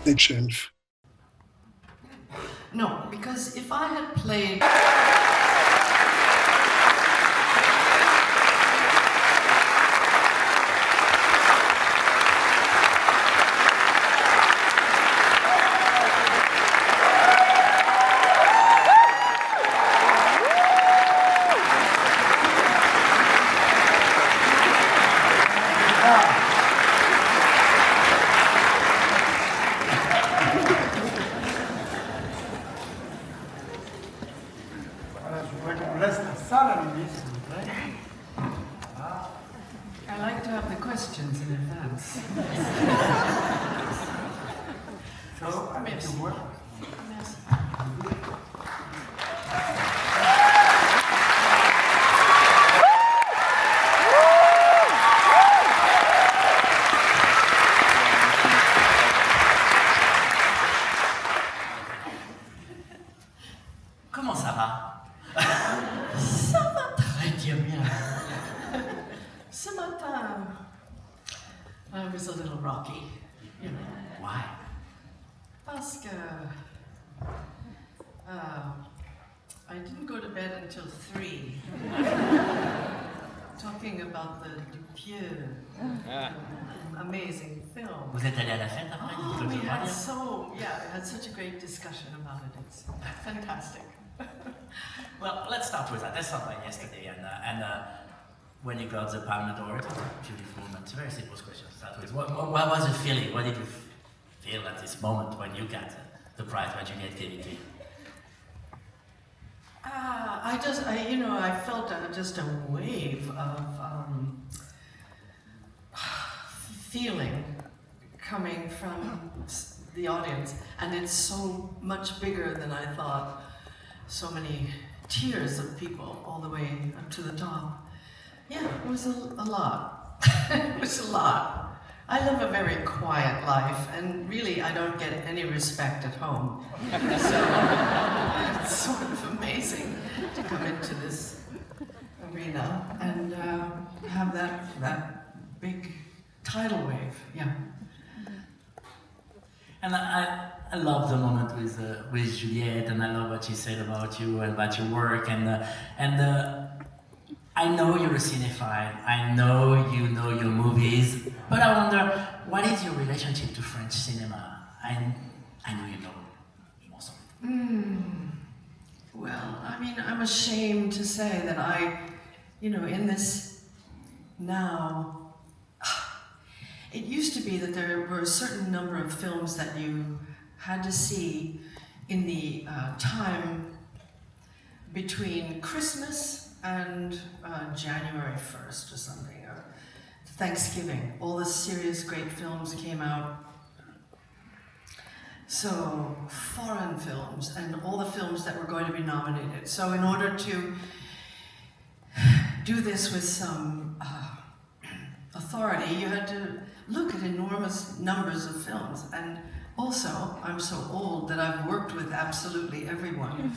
the shelf. No, because if I had played... I like to have the questions in advance. So, I make you work. Merci. Comment ça va? Ça va très Très bien. Ce matin, I was a little rocky, you know, Why? parce que I didn't go to bed until 3. Talking about the Dupieux amazing film. Vous êtes allé à la fête après? Oh, Vous we pouvez had parler? we had such a great discussion about it. It's fantastic. Well, let's start with that. Let's start by yesterday. And when you got the Palme d'Or, it was a beautiful moment. Very simple question to start with. What was the feeling? What did you feel at this moment when you got the prize, when Juliette gave it to you? I felt just a wave of feeling coming from the audience, and it's so much bigger than I thought. So many tears of people all the way up to the top. Yeah, it was a lot. It was a lot. I live a very quiet life, and really I don't get any respect at home. So it's sort of amazing to come into this arena and have that big tidal wave. Yeah. And I love the moment with Juliette, and I love what she said about you and about your work. And I know you're a cinephile. I know you know your movies, but I wonder, what is your relationship to French cinema? I know you know most of it. Well, I mean, I'm ashamed to say that in this now. It used to be that there were a certain number of films that you had to see in the time between Christmas and January 1st or something, or Thanksgiving. All the serious great films came out. So, foreign films and all the films that were going to be nominated. So in order to do this with some authority, you had to look at enormous numbers of films. And also, I'm so old that I've worked with absolutely everyone.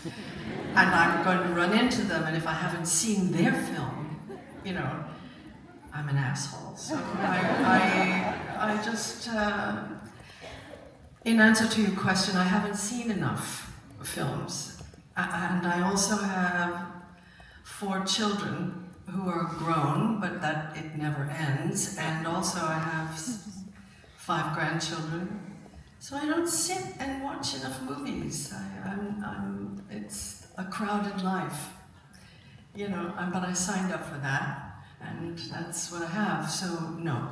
And I'm going to run into them, and if I haven't seen their film, I'm an asshole. So I just, in answer to your question, I haven't seen enough films. And I also have 4 children who are grown, but that it never ends. And also I have 5 grandchildren. So I don't sit and watch enough movies. It's a crowded life, but I signed up for that, and that's what I have. So no,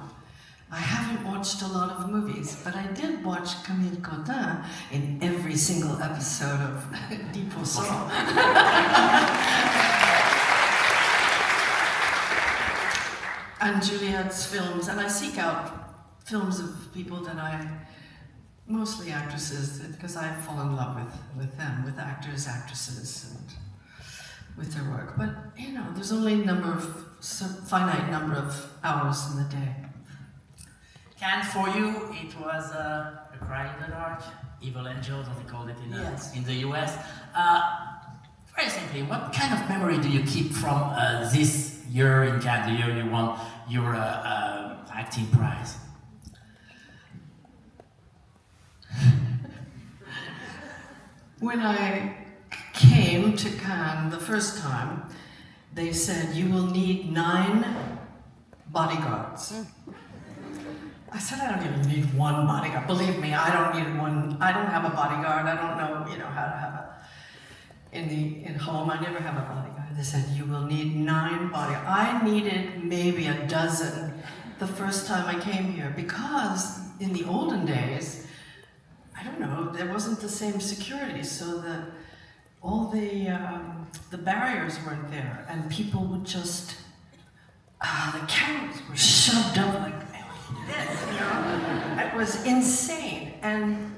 I haven't watched a lot of movies, but I did watch Camille Cottin in every single episode of 10%. And Juliette's films, and I seek out films of people that mostly actresses, because I fall in love with them, with actors, actresses, and with their work. But, there's only finite number of hours in the day. Cannes, for you, it was A Cry in the Dark, Evil Angels, as they called it in the US. Very simply, what kind of memory do you keep from this year in Cannes, the year you won your acting prize? When I came to Cannes the first time, they said, you will need 9 bodyguards. I said, I don't even need one bodyguard. Believe me, I don't need one. I don't have a bodyguard. I don't know, how to have in home. I never have a bodyguard. They said, you will need 9 bodyguards. I needed maybe a dozen the first time I came here because in the olden days, I don't know, there wasn't the same security, so all the barriers weren't there, and people would just, the cameras were shoved up like this, It was insane, and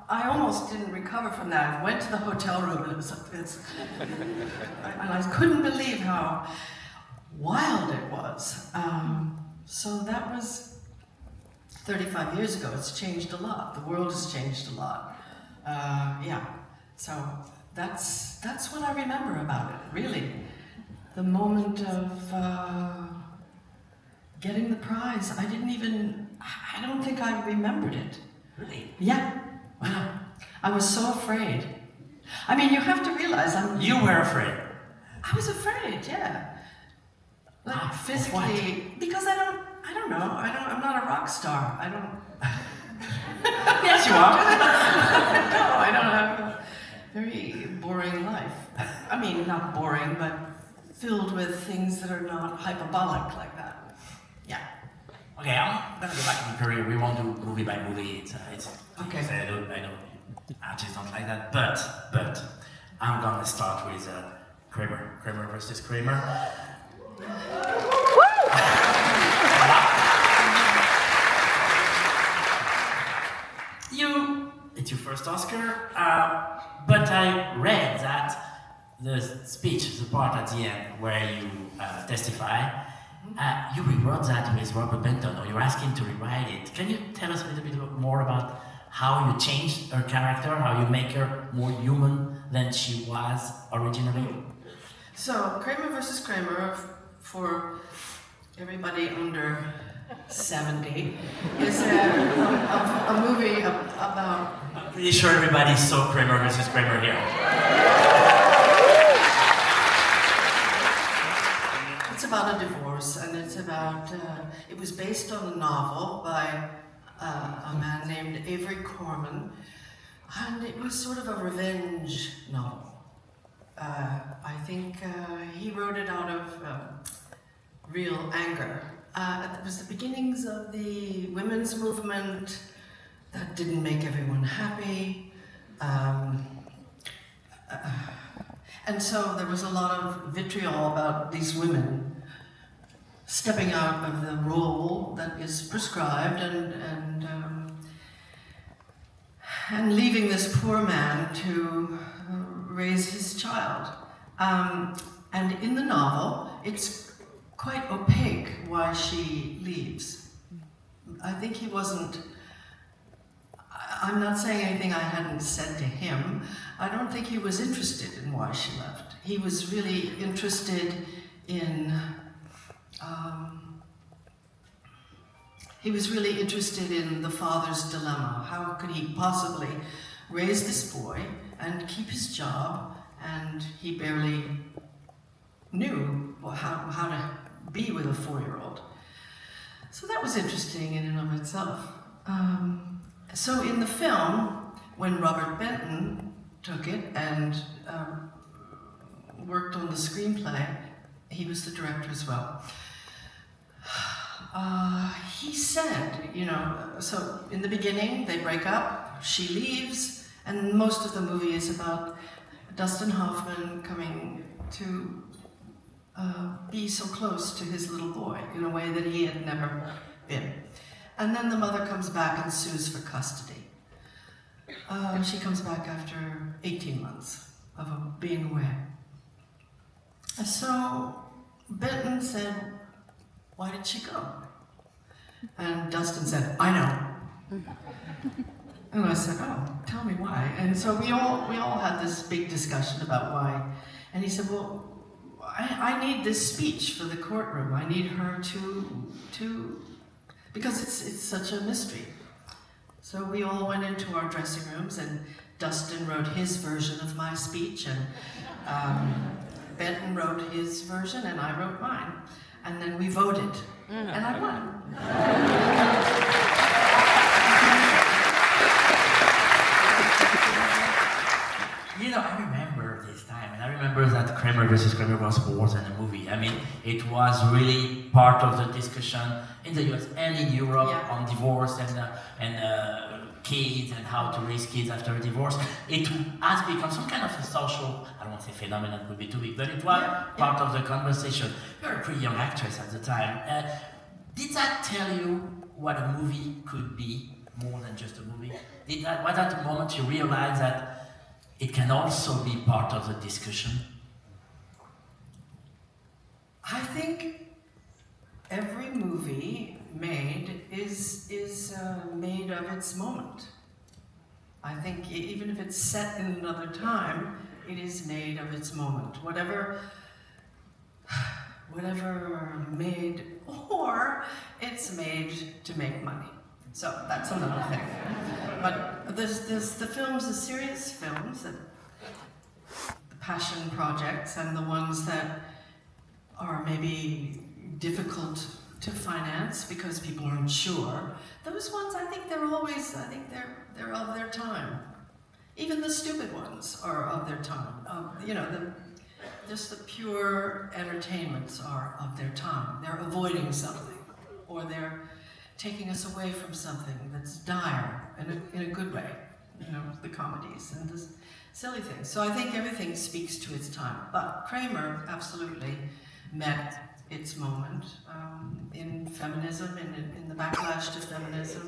I almost didn't recover from that. I went to the hotel room, and it was like this, and I couldn't believe how wild it was. So that was 35 years ago. It's changed a lot. The world has changed a lot. Yeah. So that's what I remember about it, really. The moment of getting the prize. I don't think I remembered it. Really? Yeah. Wow. I was so afraid. I mean, you have to realize You were afraid? I was afraid, yeah. Like physically, because I don't know, I'm not a rock star. I don't. Yes, you are. No, I don't have a very boring life. I mean, not boring, but filled with things that are not hyperbolic like that. Yeah. Okay, I'm gonna go back to my career. We won't do movie by movie. It's Okay. I know artists don't like that, but I'm gonna start with Kramer versus Kramer. It's your first Oscar, but I read that the speech, the part at the end where you testify, you rewrote that with Robert Benton, or you're asking to rewrite it. Can you tell us a little bit more about how you changed her character, how you make her more human than she was originally? So, Kramer versus Kramer, for everybody under 70, is a movie about... I'm pretty sure everybody saw Kramer versus Kramer here. It's about a divorce, and it's about, it was based on a novel by a man named Avery Corman, and it was sort of a revenge novel. I think he wrote it out of real anger. It was the beginnings of the women's movement that didn't make everyone happy. And so there was a lot of vitriol about these women stepping out of the role that is prescribed and leaving this poor man to raise his child. And in the novel, it's quite opaque why she leaves. I think he wasn't, I'm not saying anything I hadn't said to him. I don't think he was interested in why she left. He was really interested in, the father's dilemma. How could he possibly raise this boy and keep his job, and he barely knew how to be with a 4-year-old. So that was interesting in and of itself. So in the film, when Robert Benton took it and worked on the screenplay, he was the director as well. He said, so in the beginning they break up, she leaves, and most of the movie is about Dustin Hoffman coming to be so close to his little boy in a way that he had never been. And then the mother comes back and sues for custody. She comes back after 18 months of being away. So Benton said, "Why did she go?" And Dustin said, "I know." And I said, "Oh, tell me why." And so we all had this big discussion about why. And he said, "Well, I need this speech for the courtroom. I need her to because it's such a mystery." So we all went into our dressing rooms, and Dustin wrote his version of my speech, and Benton wrote his version, and I wrote mine. And then we voted, and I won. You know, I remember this time, and I remember that Kramer versus Kramer was more than a movie. I mean, it was really part of the discussion in the US and in Europe on divorce and kids and how to raise kids after a divorce. It has become some kind of a social, I don't want to say phenomenon, would be too big, but it was part of the conversation. You were a pretty young actress at the time. Did that tell you what a movie could be more than just a movie? Was that the moment you realized that it can also be part of the discussion? I think every movie made is made of its moment. I think even if it's set in another time, it is made of its moment. Whatever made, or it's made to make money. So that's another thing. But there's the films, the serious films, the passion projects, and the ones that are maybe difficult to finance because people aren't sure. Those ones, I think they're of their time. Even the stupid ones are of their time. Just the pure entertainments are of their time. They're avoiding something, or they're taking us away from something that's dire in a good way. The comedies and the silly things. So I think everything speaks to its time. But Kramer absolutely met its moment in feminism, in the backlash to feminism,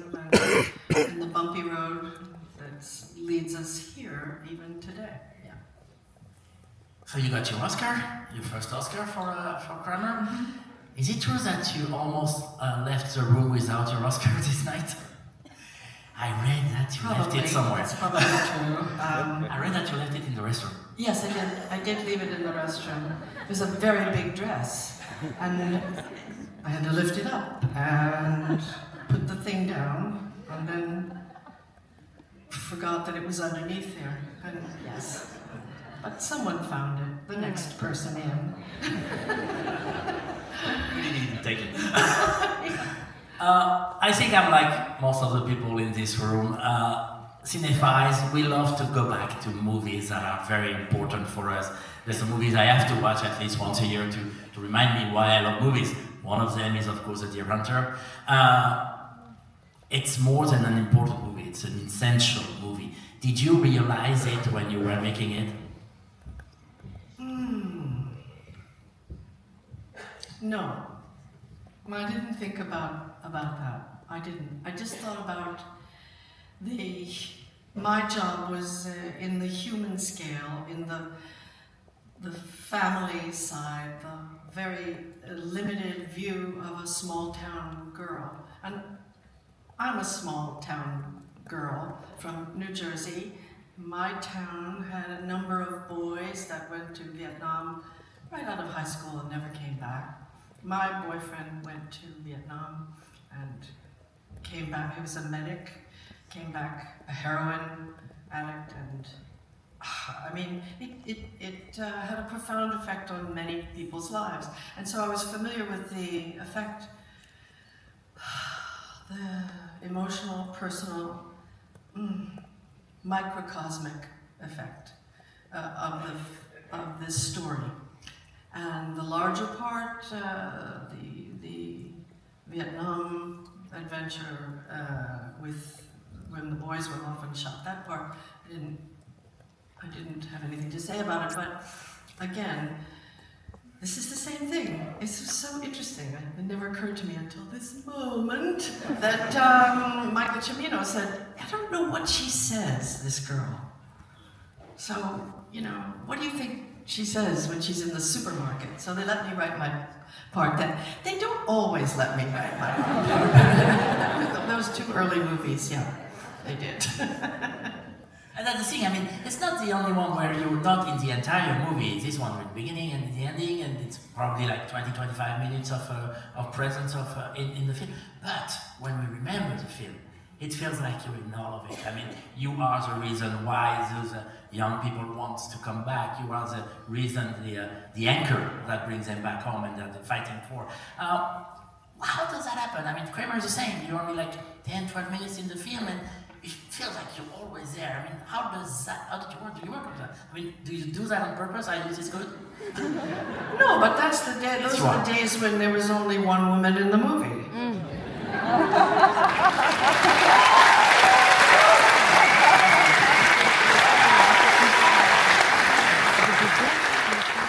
and in the bumpy road that leads us here even today. Yeah. So you got your Oscar, your first Oscar for Kramer. Mm-hmm. Is it true that you almost left the room without your Oscar this night? I read that you left it somewhere. That's probably true. I read that you left it in the restroom. Yes, I did. I did leave it in the restroom. It was a very big dress, and I had to lift it up and put the thing down, and then forgot that it was underneath there. And yes, but someone found it. The next person in. You didn't even take it. I think I'm like most of the people in this room. Cinephiles, we love to go back to movies that are very important for us. There's some movies I have to watch at least once a year to remind me why I love movies. One of them is, of course, The Deer Hunter. It's more than an important movie, it's an essential movie. Did you realize it when you were making it? No. I didn't think about that. I didn't. I just thought about my job was in the human scale, in the family side, the very limited view of a small town girl. And I'm a small town girl from New Jersey. My town had a number of boys that went to Vietnam right out of high school and never came back. My boyfriend went to Vietnam and came back. He was a medic, came back a heroin addict, and I mean, it had a profound effect on many people's lives. And so I was familiar with the effect, the emotional, personal, microcosmic effect of this story. And the larger part, the Vietnam adventure with when the boys were often shot, that part I didn't have anything to say about it. But again, this is the same thing. It's so interesting. It never occurred to me until this moment that Michael Cimino said, "I don't know what she says, this girl. So, what do you think she says when she's in the supermarket?" So they let me write my part. That they don't always let me write my part. Those two early movies, yeah, they did. And that's the thing, I mean, it's not the only one where you're not in the entire movie. This one with the beginning and the ending, and it's probably like 20-25 minutes of presence in the film. But when we remember the film, it feels like you're in all of it. I mean, you are the reason why those young people want to come back. You are the reason, the anchor that brings them back home and that they're fighting for. How does that happen? I mean, Kramer is the same. You're only like 10, 12 minutes in the film and it feels like you're always there. I mean, how did you work? Do you work with that? I mean, do you do that on purpose? I use this good? No, but that's the day. Those were the days when there was only one woman in the movie.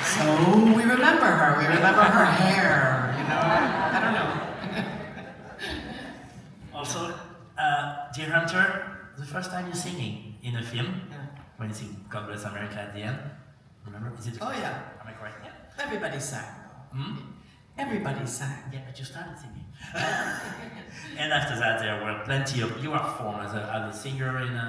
So we remember her. We remember her hair. You know, I don't know. Also, Dear Hunter, the first time you're singing in a film, when you sing God Bless America at the end, remember? Is it? Oh yeah. Am I correct? Yeah. Everybody sang. Everybody sang. Yeah, but you started singing. And after that, there were plenty of. You were formed as a singer in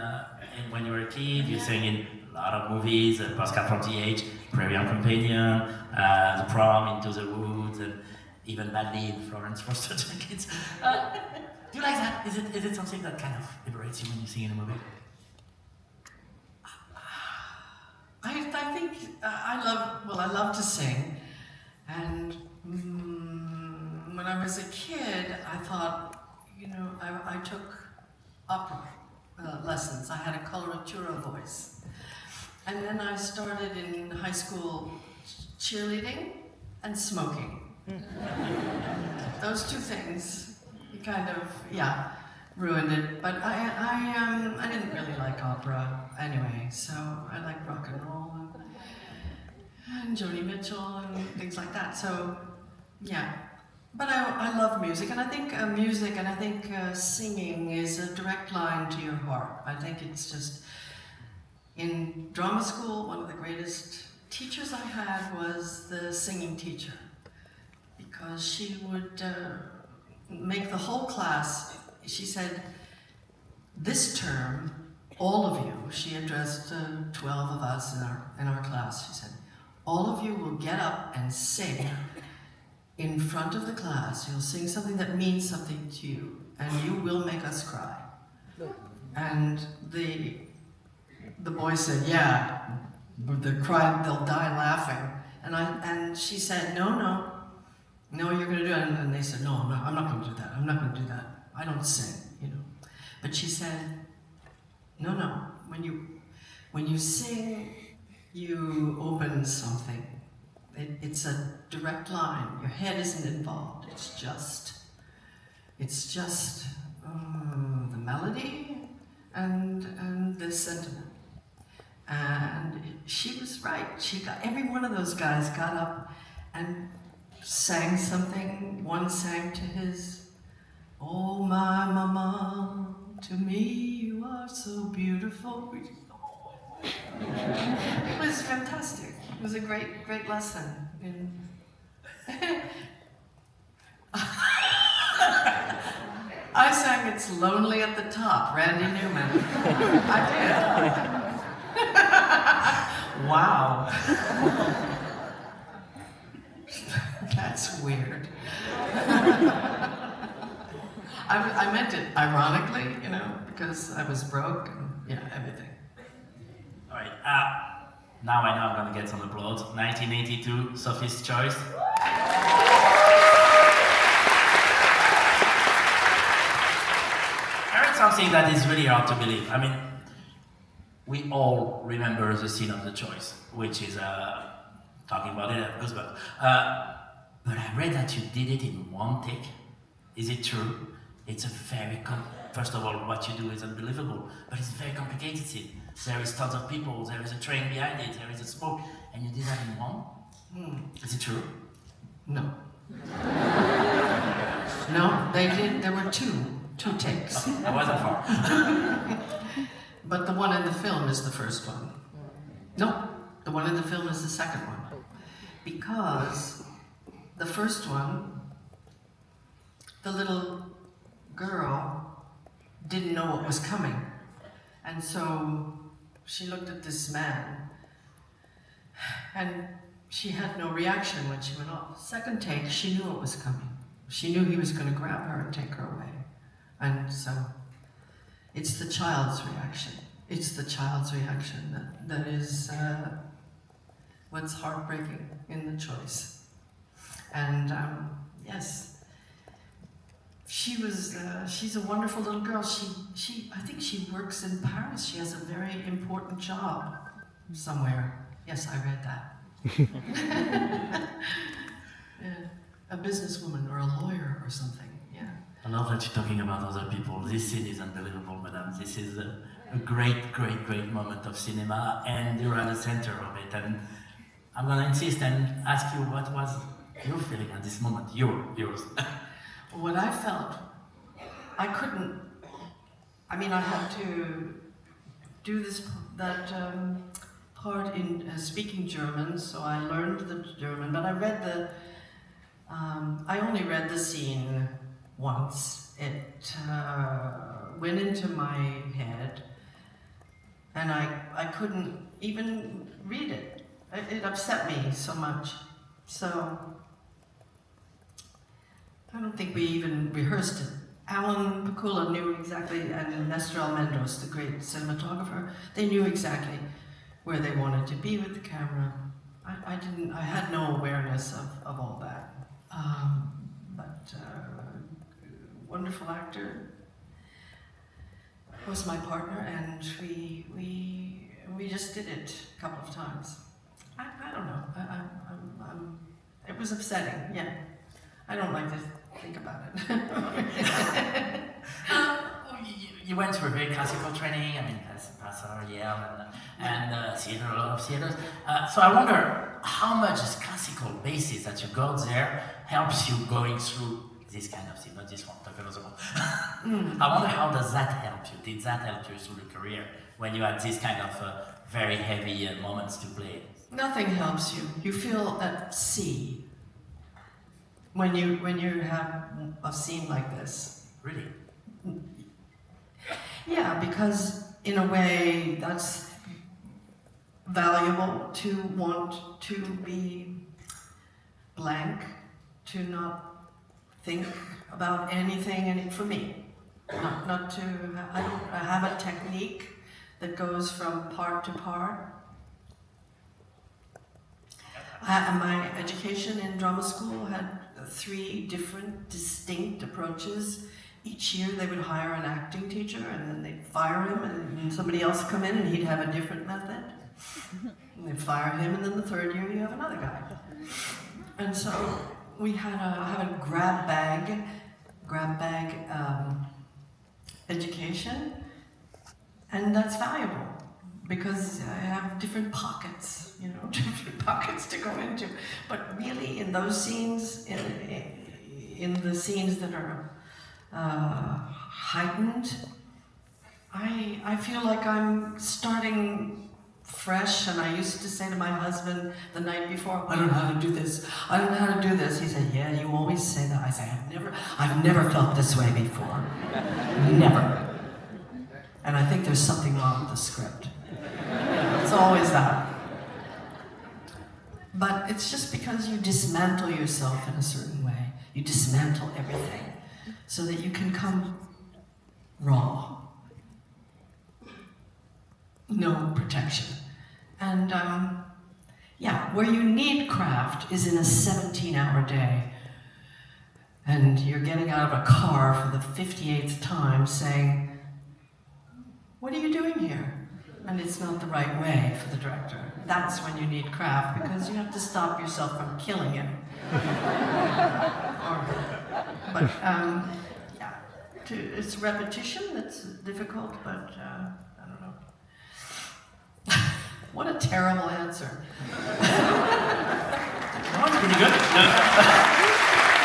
when you were a kid. You sang in a lot of movies, Postcards from the Age, Prairie and Companion, The Prom, Into the Woods, and even badly in Florence for Such a Kids. Do you like that? Is it something that kind of liberates you when you sing in a movie? I think I love to sing, and when I was a kid, I thought, you know, I took opera lessons. I had a coloratura voice, and then I started in high school cheerleading and smoking. Those two things kind of ruined it. But I didn't really like opera anyway, so I like rock and roll and Joni Mitchell and things like that. So yeah, but I love music, and I think singing is a direct line to your heart. I think it's just, in drama school, one of the greatest teachers I had was the singing teacher, because she would make the whole class. She said, this term, all of you, she addressed 12 of us in our class, she said, all of you will get up and sing in front of the class. You'll sing something that means something to you, and you will make us cry. And the boy said, yeah, they'll die laughing. And she said, no, you're going to do it. And they said, no, I'm not going to do that. I'm not going to do that. I don't sing, you know. But she said, no, when you sing, you open something. It's a direct line. Your head isn't involved. It's just the melody and the sentiment. And she was right. Every one of those guys got up and sang something. One sang to his, oh my mama, to me you are so beautiful. It was fantastic. It was a great lesson. I sang It's Lonely at the Top, Randy Newman. I did. Wow. That's weird. I meant it ironically, you know, because I was broke and everything. All right. Now I know I'm going to get some applause. 1982, Sophie's Choice. I read something that is really hard to believe. I mean, we all remember the scene of the choice, which is talking about it, of course, but I read that you did it in one take. Is it true? It's a very first of all, what you do is unbelievable, but it's a very complicated scene. There is tons of people, there is a train behind it, there is a smoke, and you did that in one? Is it true? No. No, there were two takes. Oh, I wasn't far. But the one in the film is the first one. No, the one in the film is the second one. Because the first one, the little girl didn't know what was coming. And so she looked at this man, and she had no reaction when she went off. Second take, she knew what was coming. She knew he was going to grab her and take her away. And so It's the child's reaction. It's the child's reaction that is what's heartbreaking in the choice. And yes, she's a wonderful little girl. I think she works in Paris. She has a very important job somewhere. Yes, I read that. Yeah, a businesswoman or a lawyer or something, yeah. I love that you're talking about other people. This scene is unbelievable, madame. This is a great, great, great moment of cinema, and you're at the center of it. And I'm going to insist and ask you, what was your feeling at this moment? Yours. What I felt, I couldn't, I mean, I had to do that part in speaking German, so I learned the German, but I only read the scene once. It went into my head, and I couldn't even read it. It upset me so much. So I don't think we even rehearsed it. Alan Pakula knew exactly, and Nestor Almendros, the great cinematographer, they knew exactly where they wanted to be with the camera. I had no awareness of all that. But wonderful actor was my partner, and we just did it a couple of times. I don't know. It was upsetting. Yeah, I don't like to think about it. You went through a very classical training. I mean, Passar, Yale, and theater, a lot of theaters. So I wonder how much this classical basis that you got there helps you going through this kind of thing, not this one, talk another one. I wonder how does that help you? Did that help you through the career when you had this kind of very heavy moments to play? Nothing helps you. You feel at sea when you have a scene like this. Really? Yeah, because in a way that's valuable, to want to be blank, to not think about anything, and for me, not to, I have a technique that goes from part to part. My education in drama school had 3 different distinct approaches. Each year they would hire an acting teacher, and then they'd fire him, and somebody else come in and he'd have a different method. And they'd fire him, and then the 3rd year you have another guy. And so we had a grab bag education, and that's valuable because I have different pockets, different pockets to go into. But really, in those scenes, in the scenes that are heightened, I feel like I'm starting fresh, and I used to say to my husband the night before, I don't know how to do this. I don't know how to do this. He said, yeah, you always say that. I say, I've never felt this way before. Never. And I think there's something wrong with the script. It's always that. But it's just because you dismantle yourself in a certain way. You dismantle everything so that you can come raw. No protection. And where you need craft is in a 17-hour day. And you're getting out of a car for the 58th time saying, what are you doing here? And it's not the right way for the director. That's when you need craft, because you have to stop yourself from killing him. It's repetition that's difficult, but I don't know. What a terrible answer. That was pretty good.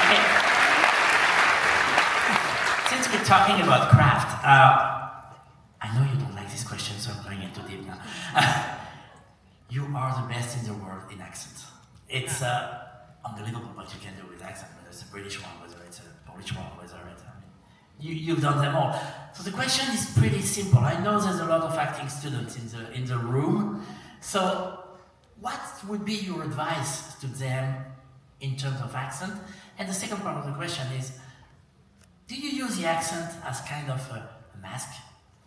Okay. Since we're talking about craft, I know you don't like this question, so I'm going into deep now. You are the best in the world in accent. It's unbelievable what you can do with accent, whether it's a British one, whether it's a Polish one, whether it's you've done them all. So the question is pretty simple. I know there's a lot of acting students in the room. So what would be your advice to them in terms of accent? And the second part of the question is, do you use the accent as kind of a mask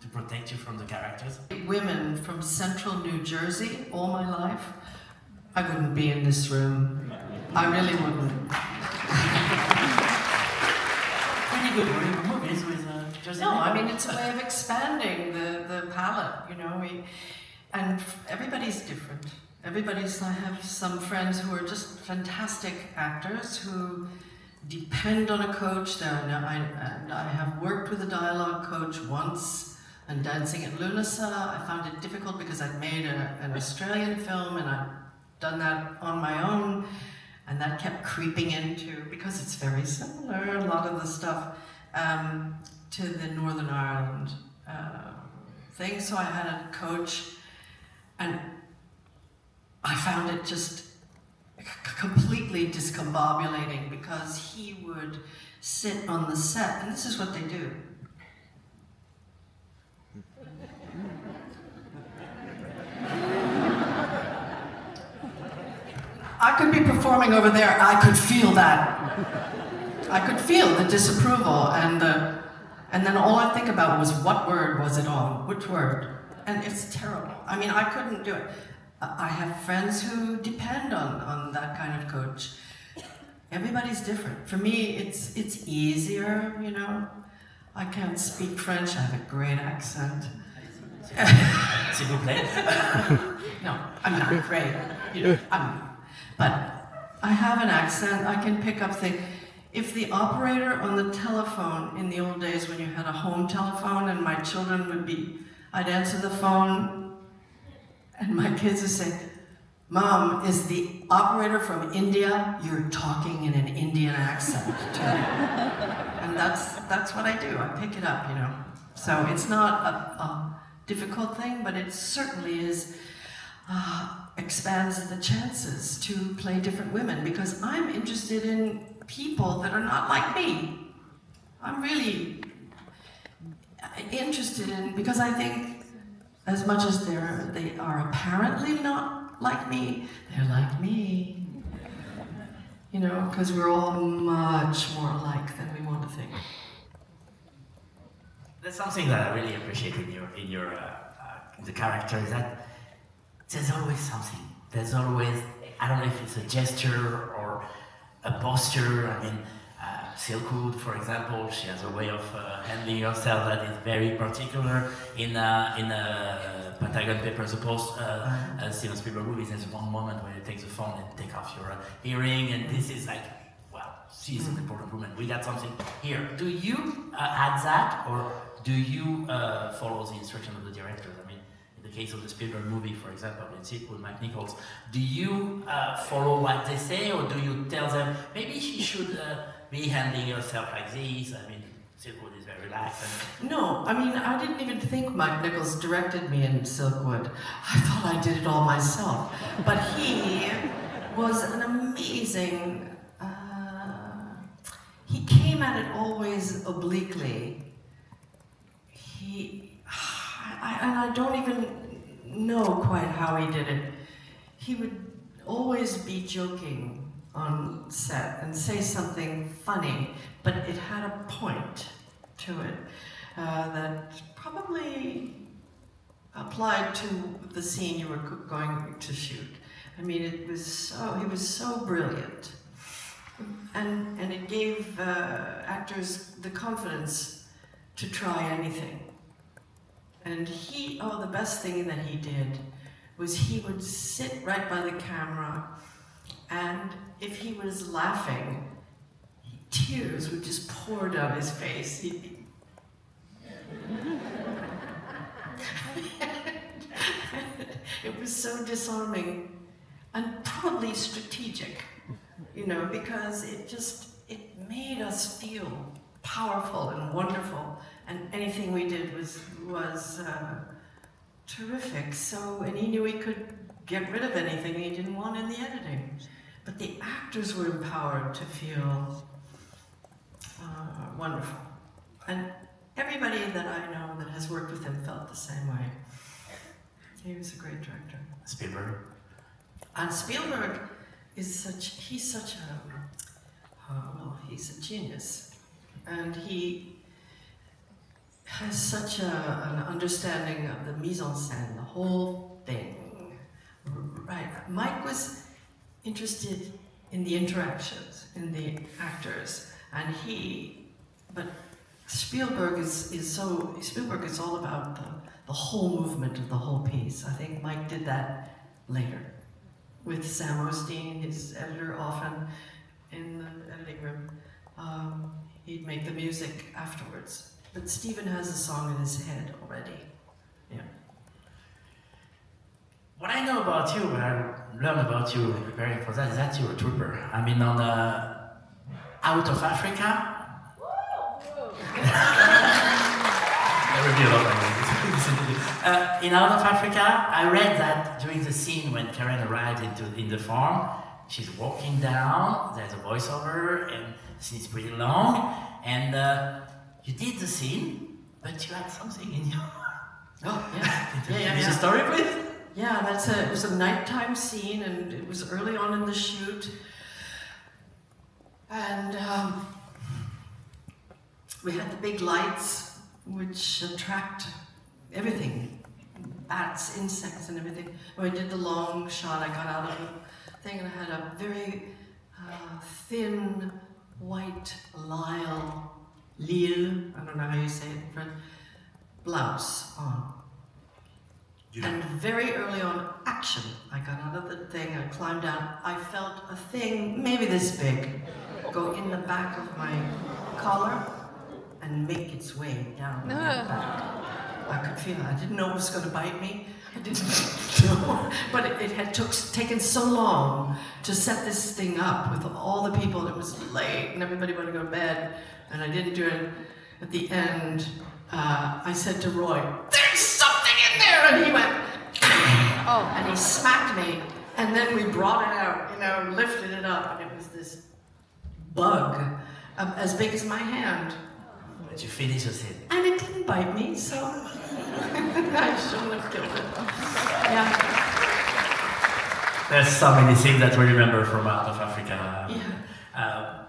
to protect you from the characters? Women from central New Jersey all my life, I wouldn't be in this room. I really wouldn't. Pretty good movies with Jersey. No, I mean, it's a way of expanding the palette, you know. And everybody's different. I have some friends who are just fantastic actors who depend on a coach. And I have worked with a dialogue coach once and Dancing at Lunasa. I found it difficult because I'd made an Australian film and I'd done that on my own, and that kept creeping into, because it's very similar, a lot of the stuff, to the Northern Ireland thing. So I had a coach, and I found it just completely discombobulating because he would sit on the set, and this is what they do. I could be performing over there, I could feel that. I could feel the disapproval, and then all I think about was what word was it on, which word, and it's terrible. I mean, I couldn't do it. I have friends who depend on that kind of coach. Everybody's different. For me, it's easier, you know. I can't speak French, I have a great accent. S'il vous plaît. No, I'm not great. You know, but I have an accent, I can pick up things. If the operator on the telephone, in the old days when you had a home telephone and my children would be, I'd answer the phone and my kids would say, "Mom, is the operator from India? You're talking in an Indian accent to me." And that's what I do, I pick it up, you know. So it's not a difficult thing, but it certainly is, expands the chances to play different women, because I'm interested in people that are not like me. I'm really interested in, because I think as much as they are apparently not like me, they're like me. You know, because we're all much more alike than we want to think. There's something that I really appreciate in your the character, is that there's always something. There's always, I don't know if it's a gesture or a posture. I mean, Silkwood, for example, she has a way of handling herself that is very particular. In Pentagon Papers, the Post, Steven Spielberg movies, there's one moment where you take the phone and take off your hearing, and this is like, well, she's an important woman. We got something here. Do you add that, or do you follow the instruction of the directors? I mean, in the case of the Spielberg movie, for example, in Sick with Mike Nichols, do you follow what they say, or do you tell them, maybe she should be handling herself like this? I mean, Silkwood is very relaxed. No, I mean, I didn't even think Mike Nichols directed me in Silkwood. I thought I did it all myself. But he was an amazing, he came at it always obliquely. And I don't even know quite how he did it. He would always be joking on set and say something funny, but it had a point to it that probably applied to the scene you were going to shoot. I mean, he was so brilliant. And it gave actors the confidence to try anything. And the best thing that he did was he would sit right by the camera, and if he was laughing, tears would just pour down his face. It was so disarming and probably strategic, you know, because it made us feel powerful and wonderful, and anything we did was terrific. So, and he knew he could get rid of anything he didn't want in the editing. But the actors were empowered to feel wonderful. And everybody that I know that has worked with him felt the same way. He was a great director. Spielberg? And Spielberg is he's a genius. And has such an understanding of the mise en scène, the whole thing. Right. Mike was interested in the interactions, in the actors, but Spielberg is all about the whole movement of the whole piece. I think Mike did that later with Sam Osteen, his editor, often in the editing room. He'd make the music afterwards. But Stephen has a song in his head already. Yeah. What I know about you, what I learned about you preparing for that, is that you're a trooper. I mean, on Out of Africa. In Out of Africa, I read that during the scene when Karen arrived in the farm, she's walking down, there's a voiceover, and the scene is pretty long, and you did the scene, but you had something in you. Oh, yeah. Yeah. Is the story, please? Yeah, it was a nighttime scene, and it was early on in the shoot. And we had the big lights, which attract everything, bats, insects, and everything. When I did the long shot, I got out of the thing, and I had a very thin, white Lille, I don't know how you say it in French, blouse on. And very early on, action. I got out of the thing, I climbed down, I felt a thing, maybe this big, go in the back of my collar and make its way down the back. I could feel it. I didn't know it was going to bite me. I didn't know. But it had taken so long to set this thing up with all the people. It was late and everybody wanted to go to bed, and I didn't do it. At the end, I said to Roy, "There's something in there!" And he went, oh, and he smacked me. And then we brought it out, lifted it up, and it was this bug as big as my hand. But you finished the scene. And it didn't bite me, so I shouldn't have killed it. Yeah. There's so many things that we remember from Out of Africa. Yeah.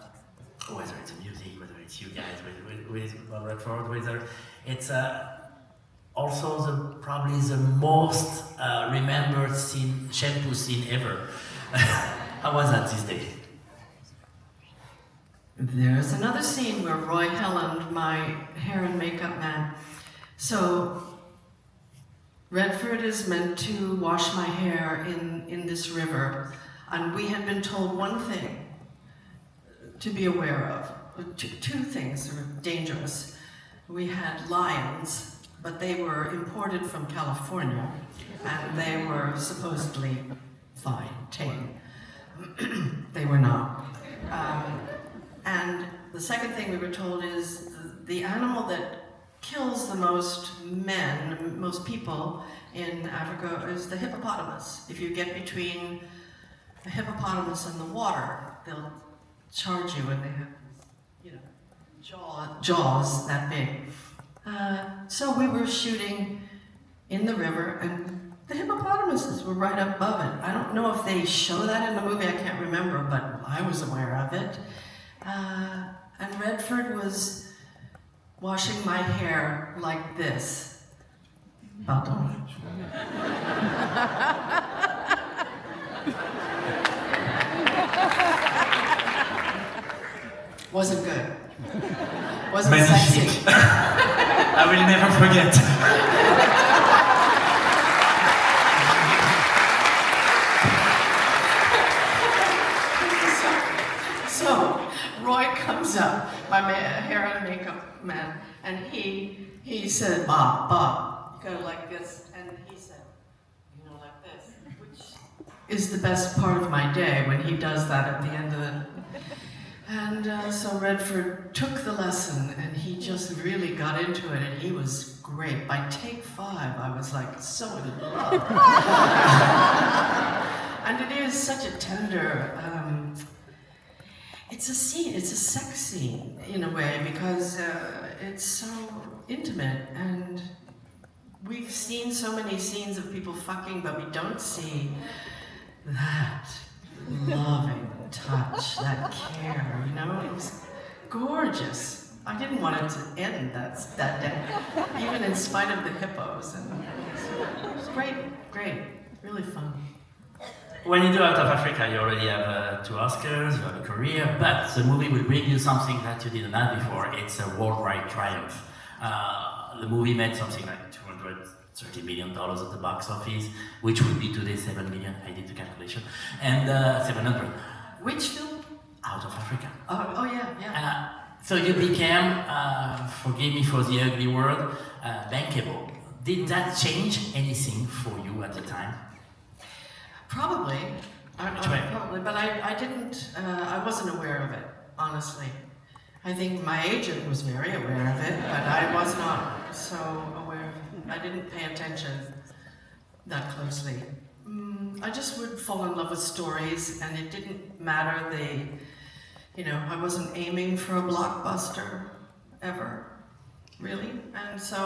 Whether it's music, whether it's you guys, with Redford, whether it's also probably the most remembered shampoo scene ever. How was that this day? There's another scene where Roy Helland, my hair and makeup man. So Redford is meant to wash my hair in this river, and we had been told one thing to be aware of. Two things that were dangerous. We had lions, but they were imported from California, and they were supposedly fine, tame. They were not. And the second thing we were told is the animal that kills the most men, most people in Africa is the hippopotamus. If you get between the hippopotamus and the water, they'll charge you, and they have jaws that big. So we were shooting in the river, and the hippopotamuses were right above it. I don't know if they show that in the movie, I can't remember, but I was aware of it. And Redford was washing my hair like this. Pardon. Wasn't good. Wasn't sexy. I will never forget. So Roy comes up, my hair and makeup man, and he said, Bob, you go like this, and he said, like this, which is the best part of my day when he does that at the end of it. And so Redford took the lesson, and he just really got into it, and he was great. By take 5, I was like so in love. And it is such a tender, it's a scene, it's a sex scene in a way, because it's so intimate, and we've seen so many scenes of people fucking, but we don't see that loving touch, that care, it was gorgeous. I didn't want it to end that day, even in spite of the hippos. And it was great, really fun. When you do Out of Africa, you already have 2 Oscars, you have a career, but the movie will bring you something that you didn't have before. It's a worldwide triumph. The movie made something like $230 million at the box office, which would be today 7 million. I did the calculation, and 700. Which film? Out of Africa. Oh yeah. So you became, forgive me for the ugly word, bankable. Did that change anything for you at the time? Probably. Which way? Probably, but I didn't. I wasn't aware of it, honestly. I think my agent was very aware of it, but I was not so aware. I didn't pay attention that closely. I just would fall in love with stories, and it didn't matter. I wasn't aiming for a blockbuster ever, really. And so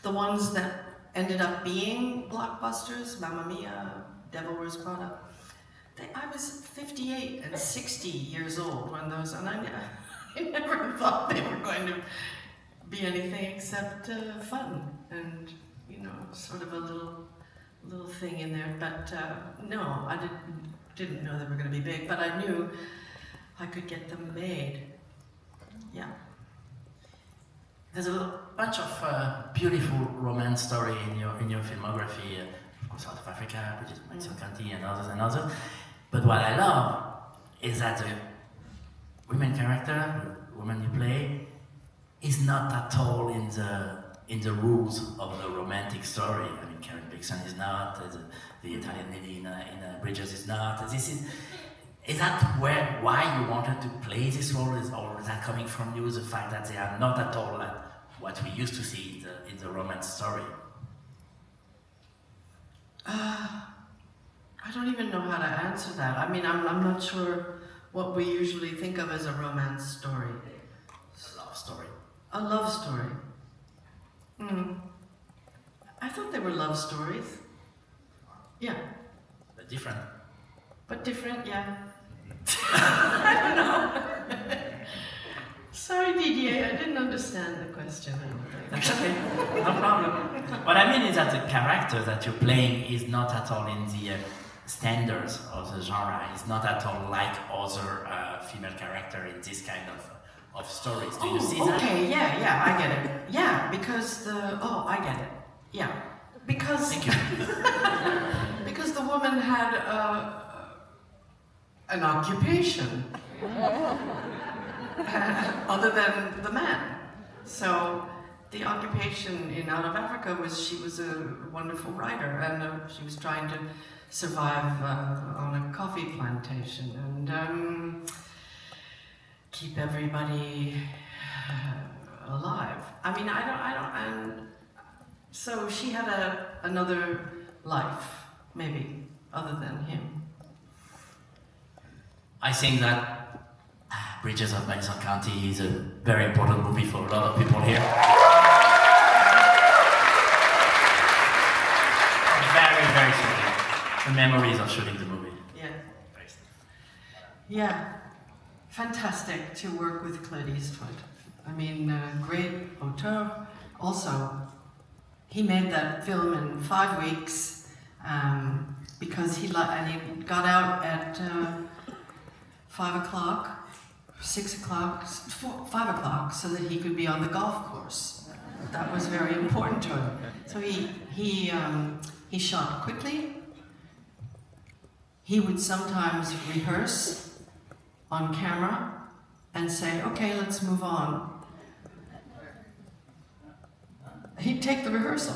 the ones that ended up being blockbusters, Mamma Mia, Devil Wears Prada, I was 58 and 60 years old when those, and I never thought they were going to be anything except fun and, sort of a little thing in there. But no, I didn't know they were going to be big, but I knew I could get them made. Yeah. There's a bunch of beautiful romance story in your filmography, from South of Africa, which is Madison County, and others. But what I love is that the women character, the woman you play, is not at all in the rules of the romantic story. I mean, Karen Dixon is not, the Italian lady in Bridges is not. Is that why you wanted to play this role, or is that coming from you, the fact that they are not at all like what we used to see in the romance story? I don't even know how to answer that. I mean, I'm not sure what we usually think of as a romance story. A love story. A love story. I thought they were love stories. Yeah. But different. But different, yeah. I don't know. Sorry, Didier, I didn't understand the question. That's okay, no problem. What I mean is that the character that you're playing is not at all in the standards of the genre. It's not at all like other female character in this kind of stories. Do you see that? Okay, yeah, I get it. Yeah, because I get it. Yeah, because Thank you. because the woman had an occupation other than the man. So the occupation in Out of Africa was she was a wonderful writer, and she was trying to survive on a coffee plantation and keep everybody alive. I mean, and so she had another life, maybe, other than him. I think that Bridges of Madison County is a very important movie for a lot of people here. Very, very shooting. The memories of shooting the movie. Yeah. Yeah. Fantastic to work with Clint Eastwood. I mean, great auteur. Also, he made that film in 5 weeks because he got out at 5 o'clock, 6 o'clock, 5 o'clock, so that he could be on the golf course. That was very important to him. So he shot quickly. He would sometimes rehearse on camera and say, "Okay, let's move on." He'd take the rehearsal.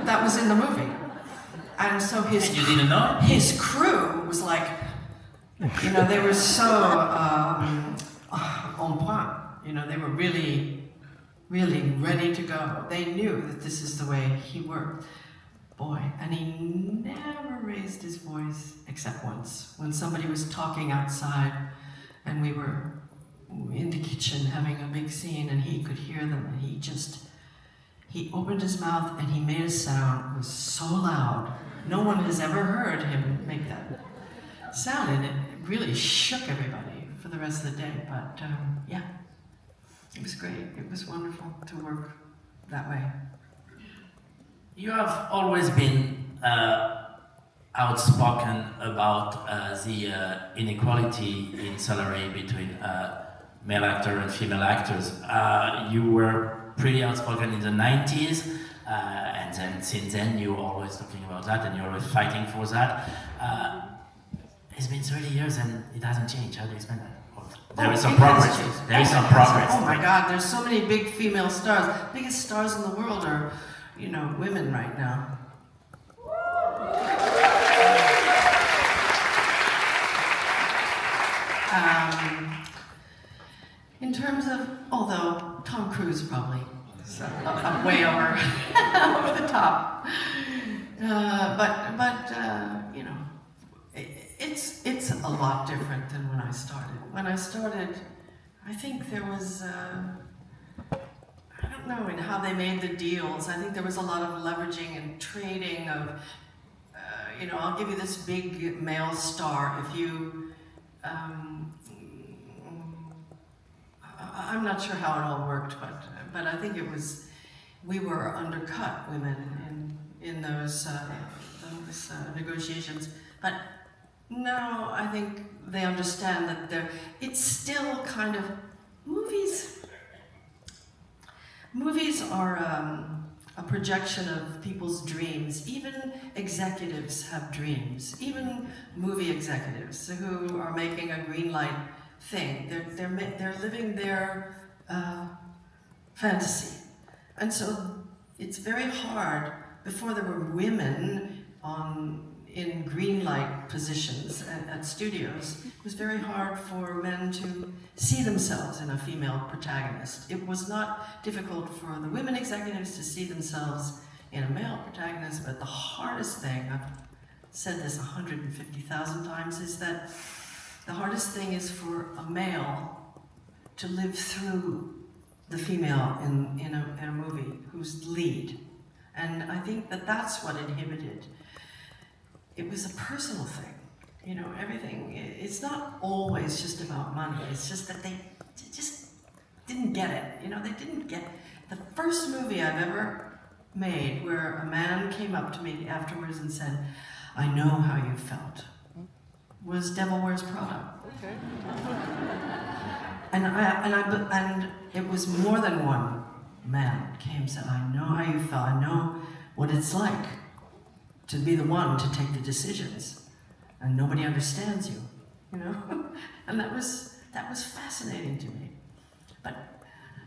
That was in the movie. And so And you didn't know? his crew was like, they were so en point. They were really, really ready to go. They knew that this is the way he worked. Boy, and he never raised his voice except once, when somebody was talking outside and we were in the kitchen having a big scene and he could hear them, and he opened his mouth and he made a sound. It was so loud. No one has ever heard him make that sound, and it really shook everybody for the rest of the day. But yeah, it was great. It was wonderful to work that way. You have always been outspoken about the inequality in salary between male actors and female actors. You were pretty outspoken in the 90s, and then since then you're always talking about that and you're always fighting for that. It's been 30 years and it hasn't changed. How do you explain that? There is some progress. There is some progress. Oh my God, there's so many big female stars. Biggest stars in the world are, you know, women right now. In terms of, although Tom Cruise probably is way over, over the top, but you know, it's a lot different than when I started. When I started, I think there was, I don't know, in how they made the deals. I think there was a lot of leveraging and trading of, you know, I'll give you this big male star if you. I'm not sure how it all worked, but I think it was, we were undercut, women, in those negotiations. But now I think they understand that it's still kind of, movies are a projection of people's dreams. Even executives have dreams. Even movie executives who are making a green light thing. They're living their fantasy. And so it's very hard. Before there were women in green light positions at studios, it was very hard for men to see themselves in a female protagonist. It was not difficult for the women executives to see themselves in a male protagonist, but the hardest thing, I've said this 150,000 times, is that the hardest thing is for a male to live through the female in a movie who's the lead. And I think that's what inhibited. It was a personal thing. You know, everything, it's not always just about money. It's just that they just didn't get it. You know, they didn't get the first movie I've ever made where a man came up to me afterwards and said, "I know how you felt," was Devil Wears Prada. Okay. And it was more than one man came and said, "I know how you felt. I know what it's like to be the one to take the decisions, and nobody understands you," you know. And that was fascinating to me. But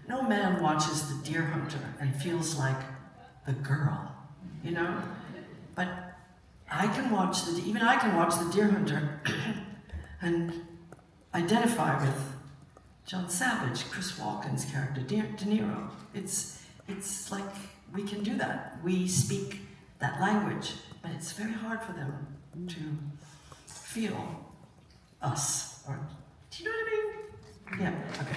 no man watches The Deer Hunter and feels like the girl, you know. But I can watch The Deer Hunter and identify with John Savage, Chris Walken's character, De Niro. It's like we can do that. We speak that language, but it's very hard for them to feel us. Or, do you know what I mean? Yeah, okay.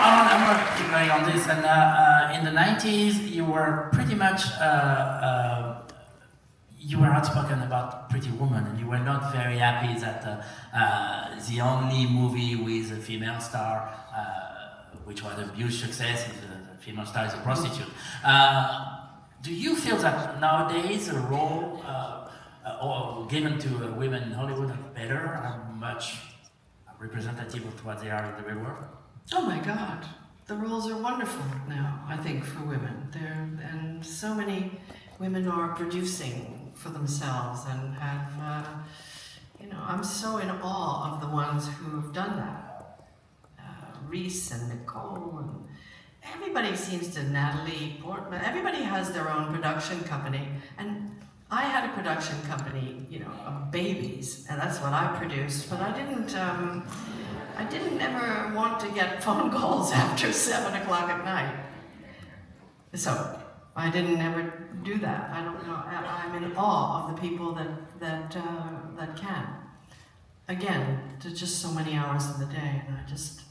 I'm going to keep going on this. And in the 90s, you were pretty much you were outspoken about Pretty Woman, and you were not very happy that the only movie with a female star, which was a huge success, is the female star is a prostitute. Do you feel that nowadays the role given to women in Hollywood are better, are much representative of what they are in the real world? Oh my God, the roles are wonderful now, I think, for women. And so many women are producing for themselves and have, you know, I'm so in awe of the ones who have done that. Reese and Nicole, and everybody seems to, Natalie Portman, everybody has their own production company. And I had a production company, you know, of babies, and that's what I produced, but I didn't ever want to get phone calls after 7 o'clock at night. So I didn't ever do that. I don't know. I'm in awe of the people that can. Again, there's just so many hours in the day, and I just,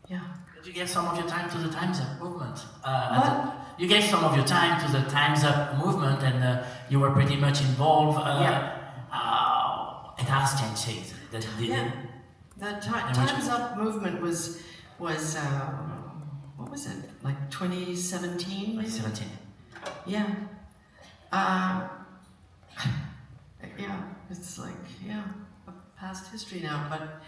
yeah. Did you give some of your time to the Time's Up movement? What? you gave some of your time to the Time's Up movement, and you were pretty much involved. It has changed things. The Time's Up movement was what was it, like 2017 maybe? 2017. Yeah. Yeah, it's like, a past history now, but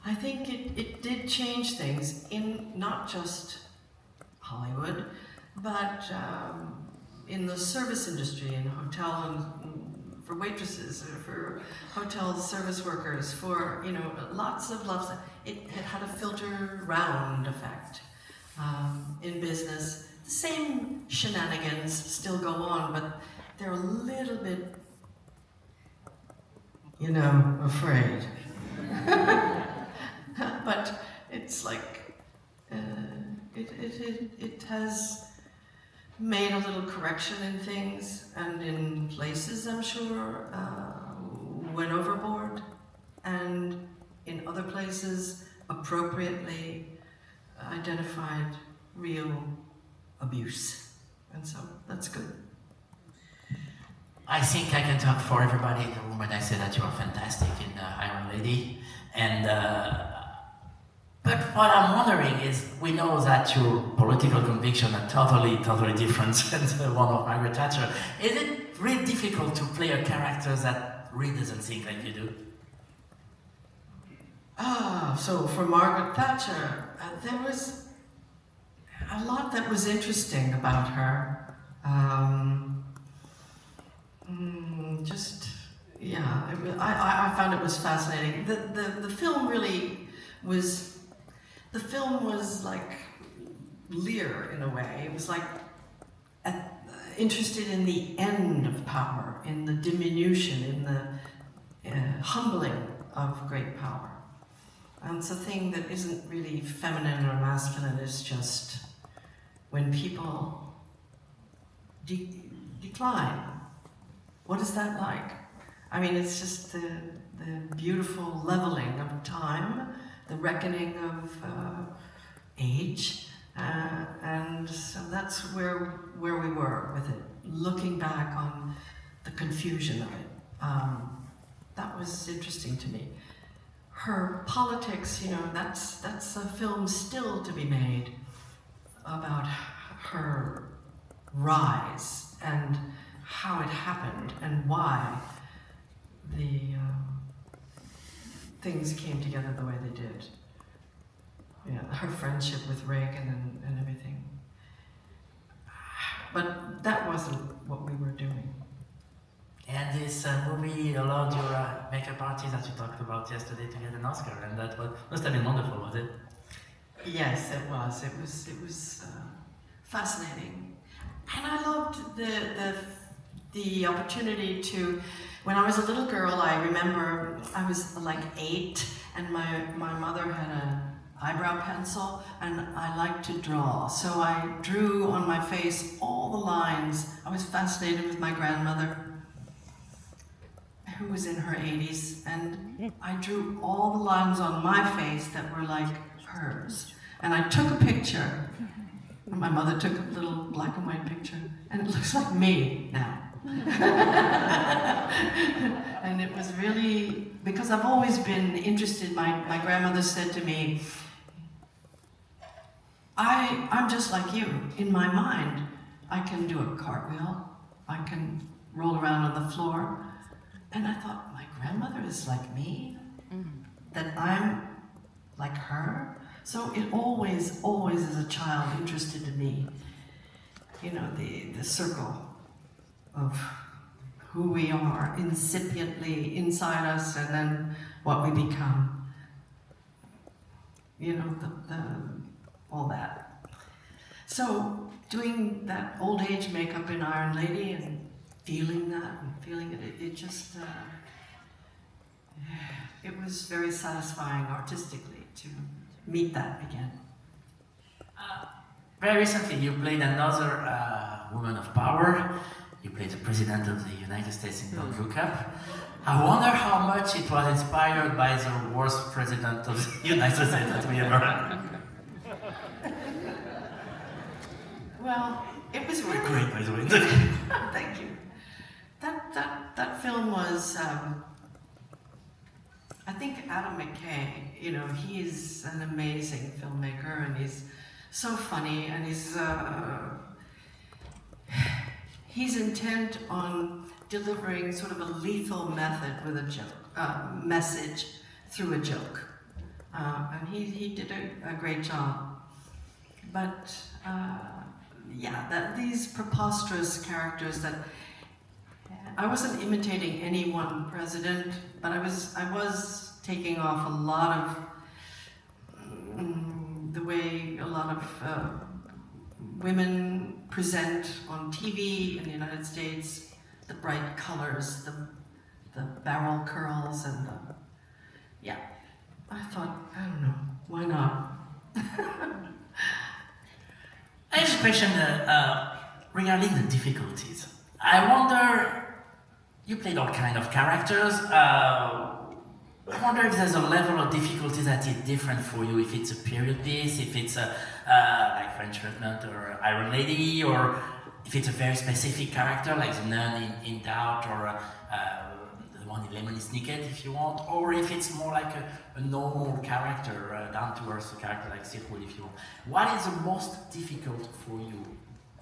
I think it did change things in not just Hollywood, but in the service industry, in hotel and for waitresses, or for hotel service workers, for lots of it had a filter round effect. In business, the same shenanigans still go on, but they're a little bit, afraid. But it's like it has made a little correction in things, and in places, I'm sure, went overboard, and in other places appropriately identified real abuse, and so that's good. I think I can talk for everybody in the room when I say that you are fantastic in Iron Lady, and but what I'm wondering is, we know that your political convictions are totally different than the one of Margaret Thatcher. Is it really difficult to play a character that really doesn't think like you do? So for Margaret Thatcher, there was a lot that was interesting about her. I found it was fascinating. The film really was. The film was like Lear in a way. It was like interested in the end of power, in the diminution, in the humbling of great power. And it's a thing that isn't really feminine or masculine. It's just when people decline. What is that like? I mean, it's just the beautiful leveling of time, the reckoning of age, and so that's where we were with it. Looking back on the confusion of it, that was interesting to me. Her politics, that's a film still to be made about her rise and how it happened and why the things came together the way they did. Her friendship with Reagan and everything. But that wasn't what we were doing. And this movie allowed your makeup artist that you talked about yesterday to get an Oscar, and that must have been wonderful, was it? Yes, it was. It was fascinating, and I loved the opportunity to. When I was a little girl, I remember I was like 8, and my mother had an eyebrow pencil, and I liked to draw. So I drew on my face all the lines. I was fascinated with my grandmother, who was in her 80s, and I drew all the lines on my face that were like hers. And I took a picture, and my mother took a little black and white picture, and it looks like me now. And it was really, because I've always been interested, my grandmother said to me, I'm just like you. In my mind, I can do a cartwheel, I can roll around on the floor. And I thought, my grandmother is like me? That I'm like her? So it always as a child interested in me, the circle of who we are incipiently inside us, and then what we become. All that. So doing that old age makeup in Iron Lady and feeling that and feeling it, it just, it was very satisfying artistically to meet that again. Very recently you played another woman of power. You played the President of the United States in Don't Look Up. I wonder how much it was inspired by the worst president of the United States that we ever had. Well, it was really Great, by the way. Thank you. That film was, I think Adam McKay, you know, he's an amazing filmmaker and he's so funny and he's intent on delivering sort of a lethal method with a joke, message through a joke. And he did a great job. But yeah, these preposterous characters that I wasn't imitating any one president, but I was taking off a lot of the way a lot of women present on TV in the United States, the bright colors, the barrel curls, and yeah. I thought, I don't know, why not? I have a question regarding the difficulties. I wonder, you played all kind of characters. I wonder if there's a level of difficulty that is different for you, if it's a period piece, if it's like French Lieutenant or Iron Lady, or if it's a very specific character like the nun in Doubt, or the one in Lemony Snicket, if you want, or if it's more like a normal character, down-to-earth character like Silkwood, if you want. What is the most difficult for you?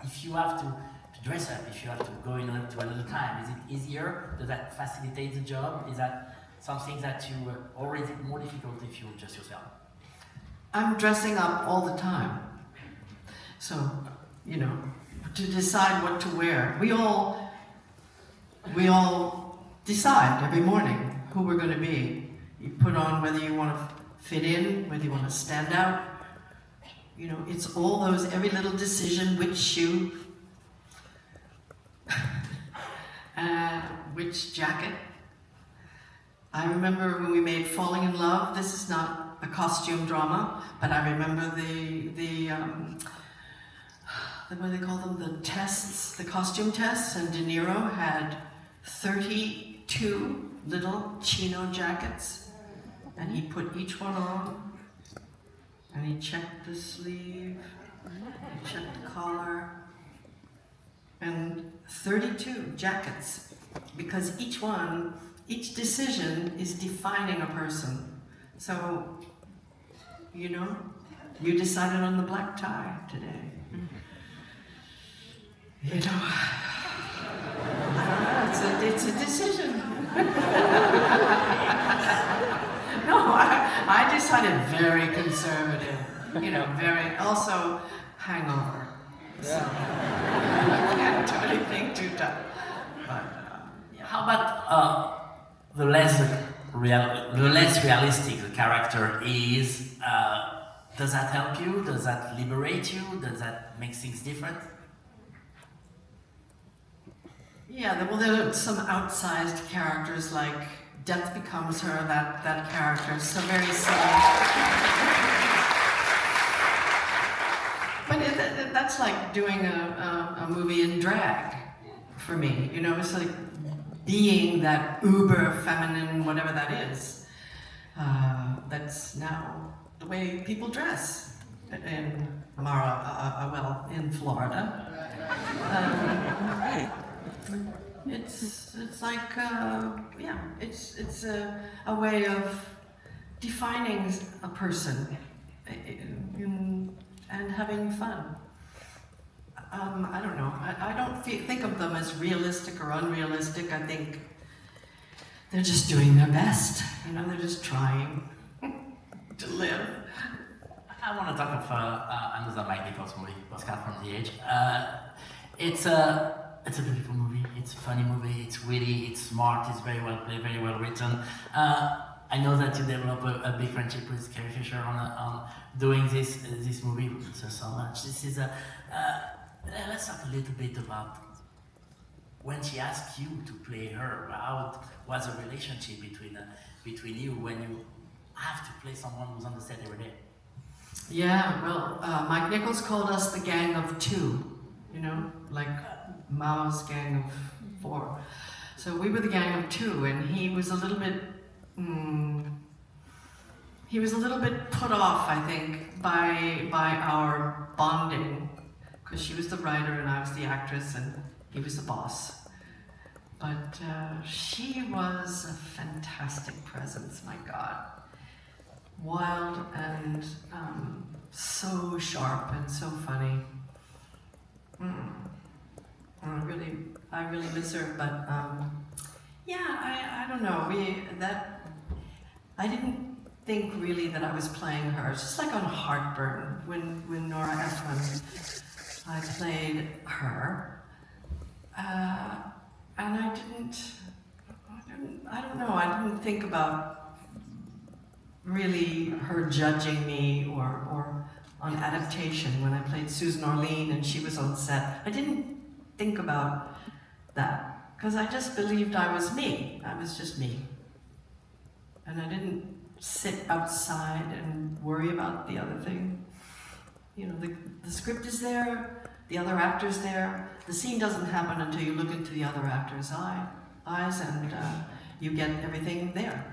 If you have to dress up, if you have to go in to another time, is it easier? Does that facilitate the job? Is that something that you, or is it more difficult if you're just yourself? I'm dressing up all the time. So, you know, to decide what to wear. We all decide every morning who we're going to be. You put on whether you want to fit in, whether you want to stand out. You know, it's all those, every little decision, which shoe, which jacket. I remember when we made Falling in Love. This is not a costume drama, but I remember what do they call them? The tests, the costume tests, and De Niro had 32 little chino jackets, and he put each one on, and he checked the sleeve, he checked the collar, and 32 jackets, because each decision is defining a person. So, you know, you decided on the black tie today. You know, it's a decision. No, I decided very conservative, you know, very, also hangover. So, I can't do anything too tough. But, yeah. How about the less realistic the character is? Does that help you? Does that liberate you? Does that make things different? Yeah, well, there are some outsized characters like Death Becomes Her, that character, so very silly. But that's like doing a movie in drag for me, you know, it's like being that uber feminine, whatever that is. That's now the way people dress in in Florida. It's like yeah, it's a way of defining a person and having fun. I don't know. I don't think of them as realistic or unrealistic. I think they're just doing their best. You know, they're just trying to live. I want to talk of another Mike Nichols movie, Postcards from the Edge. It's a beautiful movie. It's a funny movie. It's witty. It's smart. It's very well played. Very well written. I know that you develop a big friendship with Carrie Fisher on doing this movie so much. This is let's talk a little bit about when she asked you to play her. How was the relationship between you when you have to play someone who's on the set every day? Yeah, well, Mike Nichols called us the Gang of Two. You know, like Mao's Gang of Four. So we were the Gang of Two, and he was a little bit put off, I think, by our bonding, because she was the writer and I was the actress and he was the boss. But she was a fantastic presence, my God. Wild and so sharp and so funny. I really miss her, but yeah, I don't know. I didn't think really that I was playing her. It's just like on Heartburn when Nora Ephron, I played her, and I don't know. I didn't think about really her judging me or on adaptation when I played Susan Orlean and she was on set. I didn't think about that because I just believed I was me. I was just me. And I didn't sit outside and worry about the other thing. You know, the script is there, the other actor's there. The scene doesn't happen until you look into the other actor's eyes and you get everything there.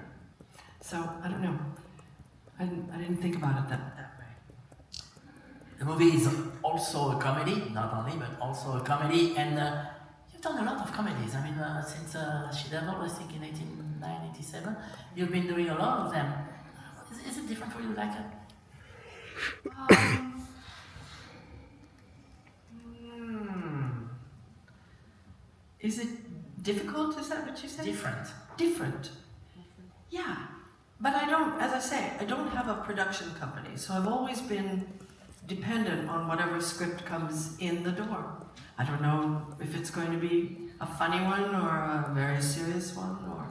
So, I don't know. I didn't think about it that way. The movie is also a comedy, not only, but also a comedy, and you've done a lot of comedies. I mean, since She Devil, I think in 1987, you've been doing a lot of them. Is it different for you, like Is it difficult? Is that what you said? Different. Yeah. But I don't, as I say, I don't have a production company, so I've always been dependent on whatever script comes in the door. I don't know if it's going to be a funny one or a very serious one, or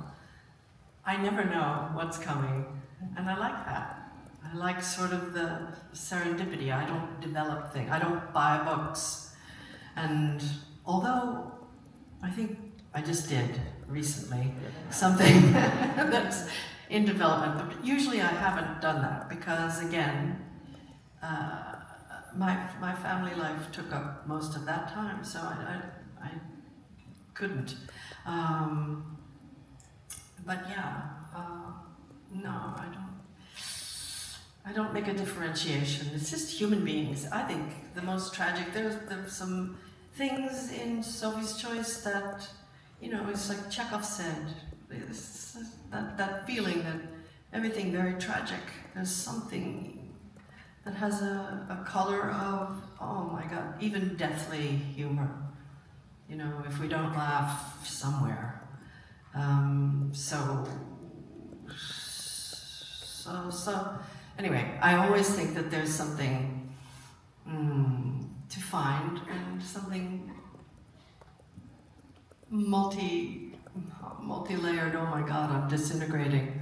I never know what's coming, and I like that. I like sort of the serendipity. I don't develop things. I don't buy books. And although I think I just did recently something that's in development, but usually I haven't done that because, again, my family life took up most of that time, so I couldn't. But yeah, no, I don't make a differentiation. It's just human beings. I think the most tragic, there's some things in Sophie's Choice that, you know, it's like Chekhov said, that feeling that everything very tragic. There's something that has a color of, oh my God, even deathly humor. You know, if we don't laugh somewhere. So anyway, I always think that there's something to find and something multi-layered, oh my God, I'm disintegrating,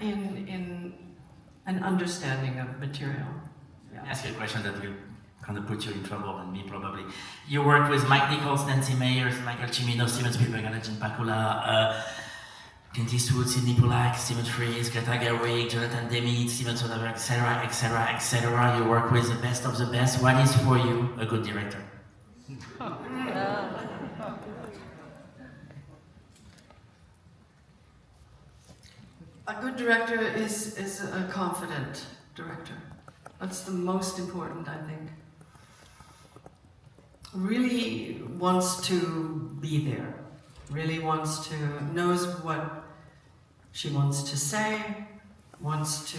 in an understanding of material. Yeah. I'll ask you a question that will kind of put you in trouble, and me probably. You worked with Mike Nichols, Nancy Meyers, Michael Cimino, Steven Spielberg, Anakin Pakula, Clint Eastwood, Sidney Pollack, Stephen Frears, Greta Gerwig, Jonathan Demme, Steven Soderbergh, etc., etc., etc. You work with the best of the best. What is for you a good director? A good director is a confident director. That's the most important, I think. Really wants to be there. Really knows what she wants to say, wants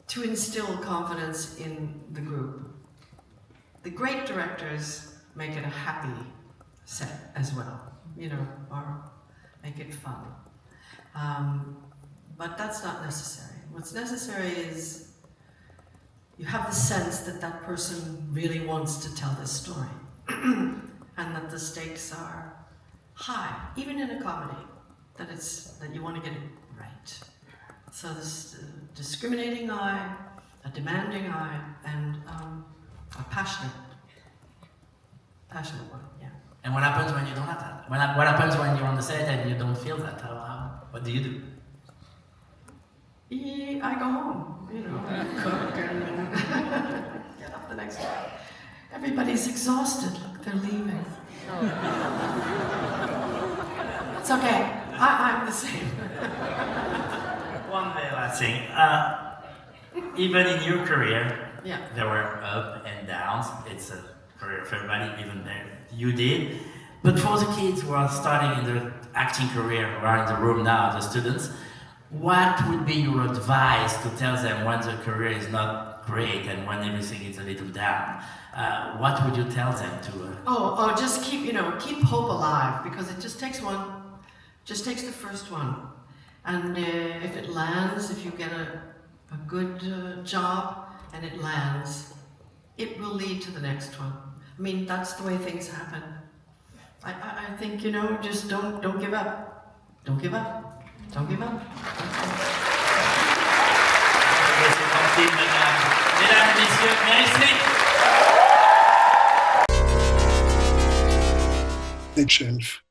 to instill confidence in the group. The great directors make it a happy set as well, you know, or make it fun. But that's not necessary. What's necessary is you have the sense that that person really wants to tell this story and that the stakes are high, even in a comedy, that you want to get it right. So this discriminating eye, a demanding eye, and a passionate one, yeah. And what happens when you don't have that? What happens when you're on the set and you don't feel that? What do you do? I go home, you know, cook and get up the next day. Everybody's exhausted. Look, they're leaving. It's okay. I'm the same. One very last thing. Even in your career, Yeah. there were up and downs. It's a career for everybody, even there you did. But for the kids who are starting in their acting career, who are in the room now, the students, what would be your advice to tell them when the career is not great and when everything is a little down? What would you tell them to? Just keep hope alive, because it just takes one, just takes the first one. And if it lands, if you get a good job and it lands, it will lead to the next one. I mean, that's the way things happen. I think, just don't give up. Don't give up. Don't give up. Mesdames, messieurs, Meryl Streep. Shelf.